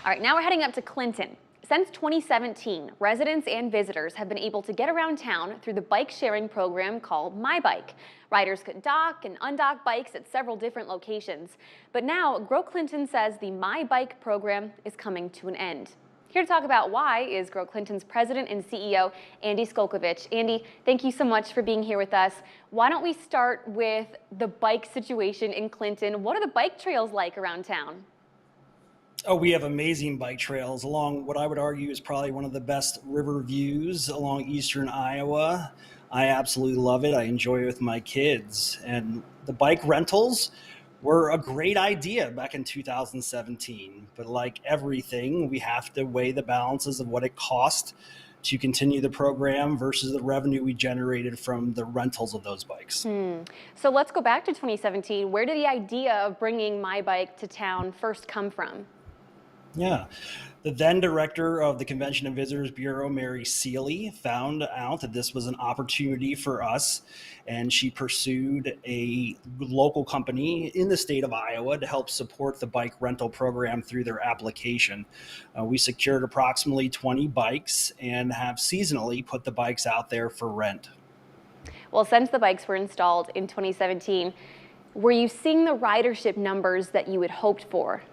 All right, now we're heading up to Clinton. Since 2017, residents and visitors have been able to get around town through the bike sharing program called My Bike. Riders could dock and undock bikes at several different locations. But now, Grow Clinton says the My Bike program is coming to an end. Here to talk about why is Grow Clinton's president and CEO, Andy Skolkovich. Andy, thank you so much for being here with us. Why don't we start with the bike situation in Clinton? What are the bike trails like around town? Oh, we have amazing bike trails along what I would argue is probably one of the best river views along eastern Iowa. I absolutely love it. I enjoy it with my kids. And the bike rentals were a great idea back in 2017. But like everything, we have to weigh the balances of what it cost to continue the program versus the revenue we generated from the rentals of those bikes. So let's go back to 2017. Where did the idea of bringing My Bike to town first come from? Yeah. The then director of the Convention and Visitors Bureau, Mary Seeley, found out that this was an opportunity for us, and she pursued a local company in the state of Iowa to help support the bike rental program through their application. We secured approximately 20 bikes and have seasonally put the bikes out there for rent. Well, since the bikes were installed in 2017, were you seeing the ridership numbers that you had hoped for?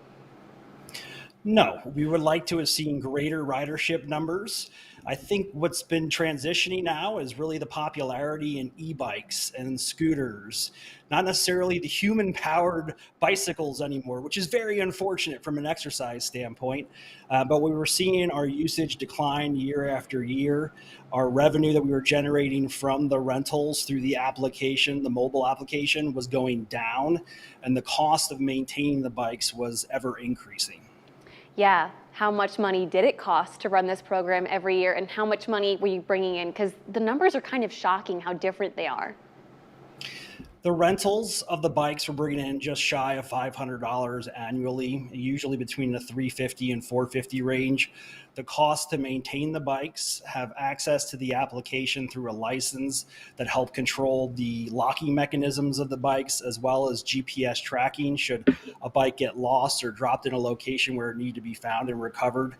No, we would like to have seen greater ridership numbers. I think what's been transitioning now is really the popularity in e-bikes and scooters, not necessarily the human powered bicycles anymore, which is very unfortunate from an exercise standpoint. But we were seeing our usage decline year after year. Our revenue that we were generating from the rentals through the application, the mobile application, was going down, and the cost of maintaining the bikes was ever increasing. Yeah, how much money did it cost to run this program every year, and how much money were you bringing in? Because the numbers are kind of shocking how different they are. The rentals of the bikes were bringing in just shy of $500 annually, usually between the 350 and 450 range. The cost to maintain the bikes, have access to the application through a license that help control the locking mechanisms of the bikes, as well as GPS tracking should a bike get lost or dropped in a location where it needed to be found and recovered.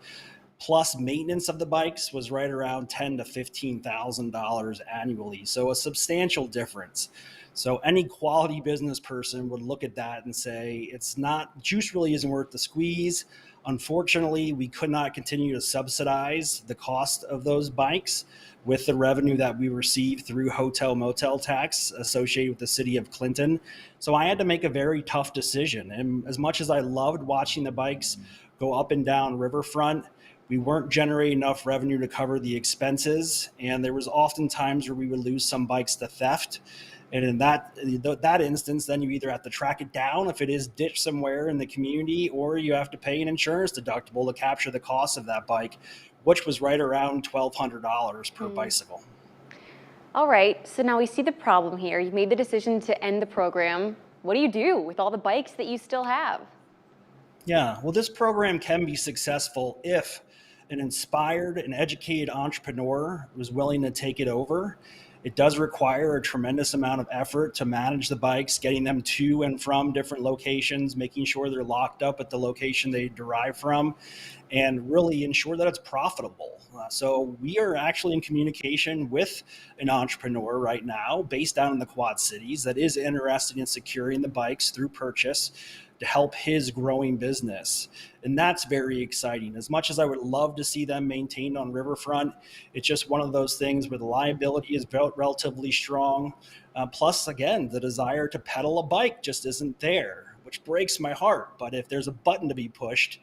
Plus maintenance of the bikes was right around $10,000 to $15,000 annually. So a substantial difference. So any quality business person would look at that and say, it's not, juice really isn't worth the squeeze. Unfortunately, we could not continue to subsidize the cost of those bikes with the revenue that we receive through hotel motel tax associated with the city of Clinton. So I had to make a very tough decision. And as much as I loved watching the bikes go up and down Riverfront, we weren't generating enough revenue to cover the expenses. And there was often times where we would lose some bikes to theft. And in that instance, then you either have to track it down if it is ditched somewhere in the community, or you have to pay an insurance deductible to capture the cost of that bike, which was right around $1,200 per bicycle. All right, so now we see the problem here. You made the decision to end the program. What do you do with all the bikes that you still have? Yeah, well, this program can be successful if an inspired and educated entrepreneur was willing to take it over. It does require a tremendous amount of effort to manage the bikes, getting them to and from different locations, making sure they're locked up at the location they derive from, and really ensure that it's profitable. So we are actually in communication with an entrepreneur right now based down in the Quad Cities that is interested in securing the bikes through purchase to help his growing business. And that's very exciting. As much as I would love to see them maintained on Riverfront, it's just one of those things where the liability is relatively strong. Plus, again, the desire to pedal a bike just isn't there, which breaks my heart. But if there's a button to be pushed,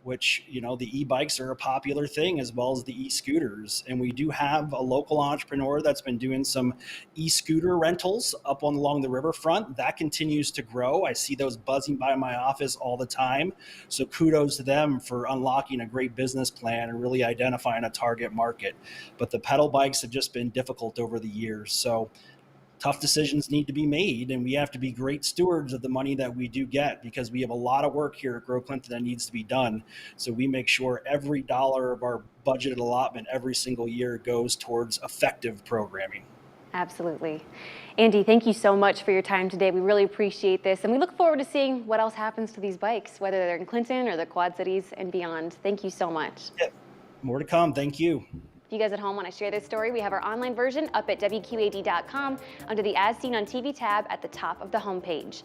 which, the e-bikes are a popular thing as well as the e-scooters. And we do have a local entrepreneur that's been doing some e-scooter rentals up along the riverfront. That continues to grow. I see those buzzing by my office all the time. So kudos to them for unlocking a great business plan and really identifying a target market. But the pedal bikes have just been difficult over the years. So tough decisions need to be made, and we have to be great stewards of the money that we do get, because we have a lot of work here at Grow Clinton that needs to be done. So we make sure every dollar of our budgeted allotment every single year goes towards effective programming. Absolutely. Andy, thank you so much for your time today. We really appreciate this, and we look forward to seeing what else happens to these bikes, whether they're in Clinton or the Quad Cities and beyond. Thank you so much. Yep. More to come. Thank you. If you guys at home want to share this story, we have our online version up at WQAD.com under the As Seen on TV tab at the top of the homepage.